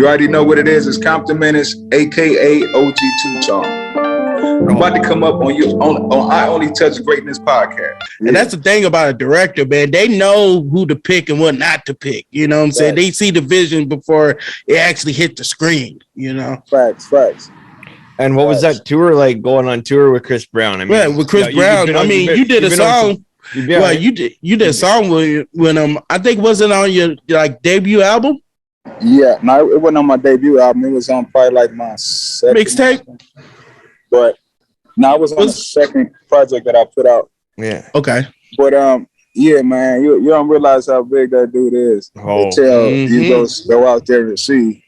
You already know what it is. It's Compton Menace, aka OG Two Tone. I'm about to come up on you on I Only Touch Greatness podcast. And that's the thing about a director, man. They know who to pick and what not to pick. You know what I'm saying? They see the vision before it actually hit the screen, you know? Facts. And what was that tour like, going on tour with Chris Brown? I mean, yeah, with Chris Brown. You did a song. You did a song when I think, was it on your debut album? Yeah, no, it wasn't on my debut album. It was on probably like my second mixtape. But no, it was on the second project that I put out. Yeah. Okay. But yeah, man, you don't realize how big that dude is until you go out there and see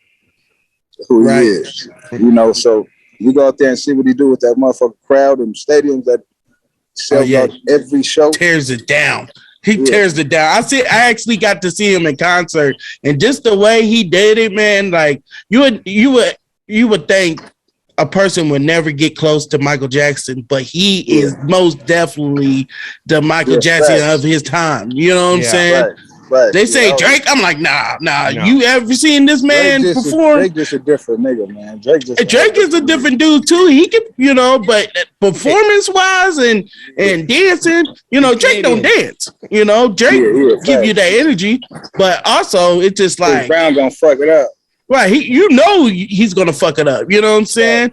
who he is. You know, so you go out there and see what he do with that motherfucking crowd and stadiums that sells out every show. Tears it down. He tears it down. I actually got to see him in concert, and just the way he did it, man. Like you would think a person would never get close to Michael Jackson, but he is most definitely the Michael Jackson of his time. You know what I'm saying? Right. They say Drake. I'm like, nah. You ever seen this man perform? Drake just a different nigga, man. Drake is a different dude too. He can, but performance wise and dancing, Drake don't dance. Drake give you that energy, but also it's just like Chris Brown gonna fuck it up. Right. He's gonna fuck it up. You know what I'm saying?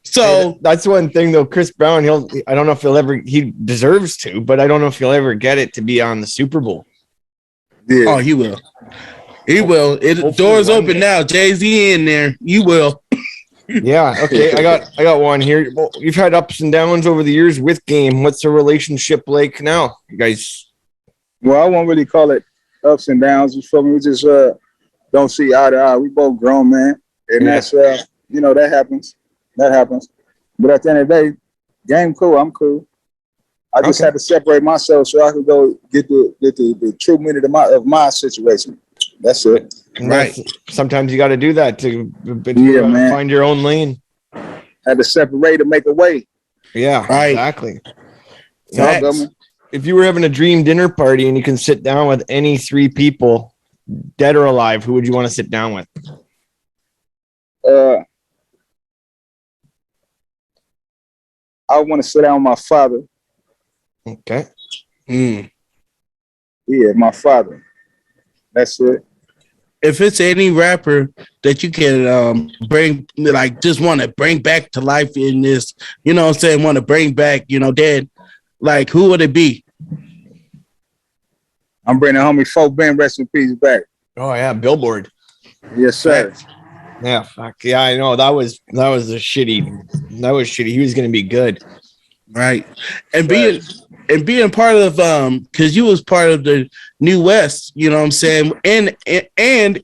So that's one thing though. Chris Brown, I don't know if he deserves to, but I don't know if he'll ever get it to be on the Super Bowl. Yeah. Oh, he will. He will. Doors open now. Jay-Z in there. You will. Yeah. Okay. I got one here. Well, you've had ups and downs over the years with Game. What's the relationship like now, you guys? Well, I won't really call it ups and downs. You feel me? We just don't see eye to eye. We both grown, man, and that's that happens. That happens. But at the end of the day, Game cool. I'm cool. I just had to separate myself so I could go get the true meaning of my situation. That's it. Right. Sometimes you got to do that to find your own lane. Had to separate to make a way. Yeah, right. Exactly. So, if you were having a dream dinner party and you can sit down with any three people, dead or alive, who would you want to sit down with? I want to sit down with my father. Okay. Yeah, my father. That's it. If it's any rapper that you can bring, just want to bring back to life in this, want to bring back, dead, who would it be? I'm bringing homie Folk Ben, rest in peace, back. Oh yeah, Billboard. Yes, sir. Yeah, fuck yeah, I know that was shitty. That was shitty. He was gonna be good, right? And being part of because you was part of the New West, you know what I'm saying, and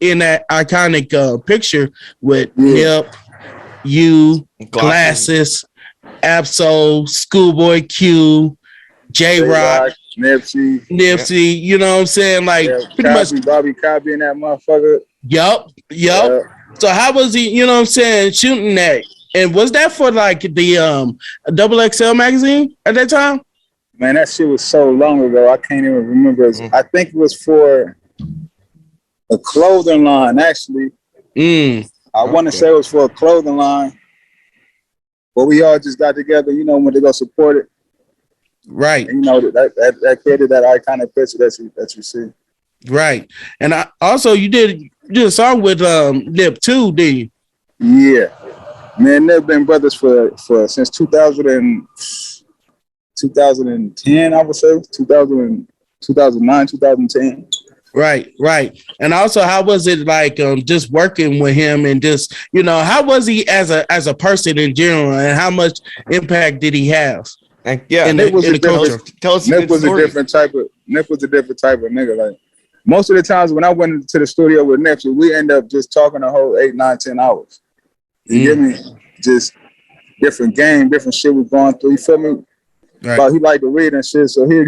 in that iconic picture with Nip, you, Glasses, Absol, Schoolboy Q, J-Rock. Nipsey, you know what I'm saying? Pretty much Bobby Copy in that motherfucker. Yup. So how was he, you know what I'm saying, shooting that? And was that for the Double XL magazine at that time? Man, that shit was so long ago. I can't even remember. I think it was for a clothing line, actually. I want to say it was for a clothing line. But we all just got together, when they go support it. Right. And, that created that iconic picture that you see. Right. And you did a song with Nip too, did you? Yeah. Man, Nip been brothers for since 2010, I would say. 2009, 2010. Right. And also, how was it just working with him and just, how was he as a person in general, and how much impact did he have? In the culture. Tell us Nip was a different type of nigga. Most of the times when I went into the studio with Nipsey, we end up just talking a whole 8, 9, 10 hours. You get me? Just different game, different shit we're going through. You feel me? Right. But he liked to read and shit, so he'd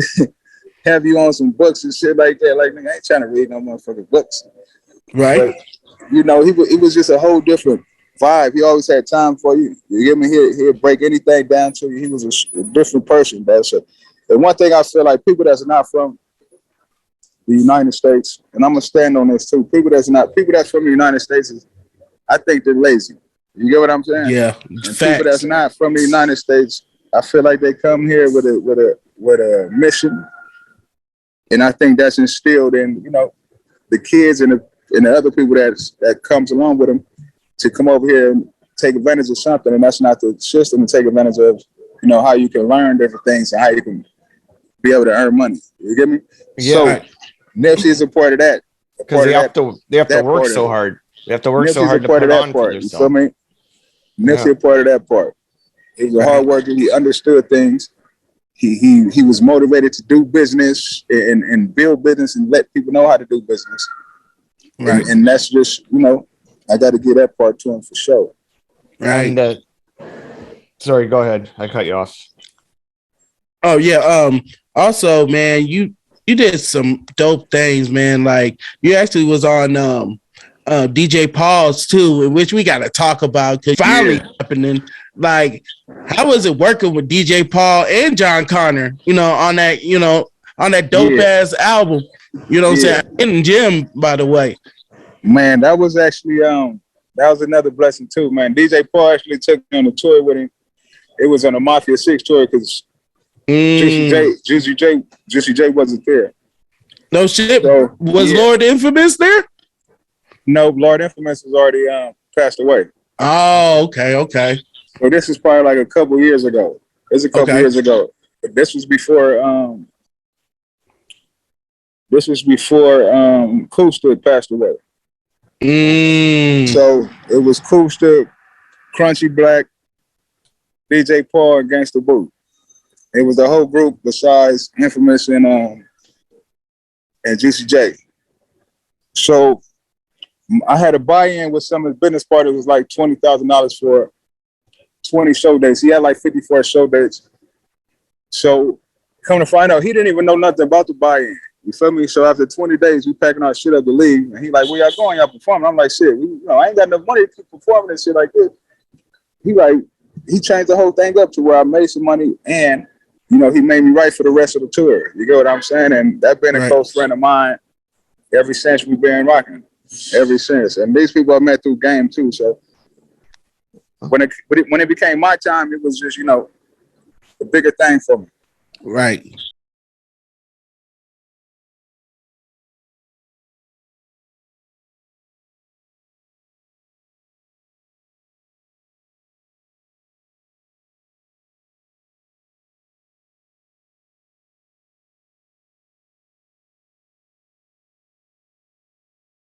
have you on some books and shit like that. Like, nigga, I ain't trying to read no motherfucking books. Right. But, he was just a whole different vibe. He always had time for you. You get me? He'll break anything down to you. He was a different person, bro. So, and one thing I feel like people that's not from the United States, and I'm gonna stand on this too. People that's from the United States I think they're lazy. You get what I'm saying? Yeah. And Facts. people that's not from the United States, I feel like they come here with a mission, and I think that's instilled in the kids and the other people that comes along with them to come over here and take advantage of something, and that's not the system to take advantage of. How you can learn different things and how you can be able to earn money. You get me? Yeah. So Nipsey is a part of that. Because they have to work so hard. They have to work so hard to put on for themselves. You feel me? Nipsey a part of that part. He was a hard worker. He understood things. He was motivated to do business and build business and let people know how to do business. Right. And that's just, I got to give that part to him for sure. Right. And, sorry, go ahead. I cut you off. Oh yeah. Also, man, you did some dope things, man. Like you actually was on DJ Paul's too, in which we got to talk about because finally happening. Like, how was it working with DJ Paul and John Connor? On that dope ass album. You know what I'm saying? In Jim, by the way. Man, that was actually that was another blessing too, man. DJ Paul actually took me on a tour with him. It was on a Mafia 6 tour because Juicy J wasn't there. No shit. So, was Lord Infamous there? No, Lord Infamous was already passed away. Oh, okay. So this is probably like a couple years ago. It's a couple years ago. This was before Coolstood passed away. So it was Coolstood, Crunchy Black, DJ Paul, and Gangsta Boo. It was the whole group besides Infamous and Juicy J. So I had a buy-in with some of his business partners. It was like $20,000 for 20 show dates. He had like 54 show dates. So come to find out, he didn't even know nothing about the buy-in. You feel me? So after 20 days, we packing our shit up to leave. And he like, where y'all going? Y'all performing? I'm like, shit, I ain't got enough money to keep performing and shit like this. He changed the whole thing up to where I made some money and, he made me right for the rest of the tour. You get what I'm saying? And that been a close friend of mine ever since we been rocking. Ever since. And these people I met through game too. So when it became my time, it was just, a bigger thing for me. Right.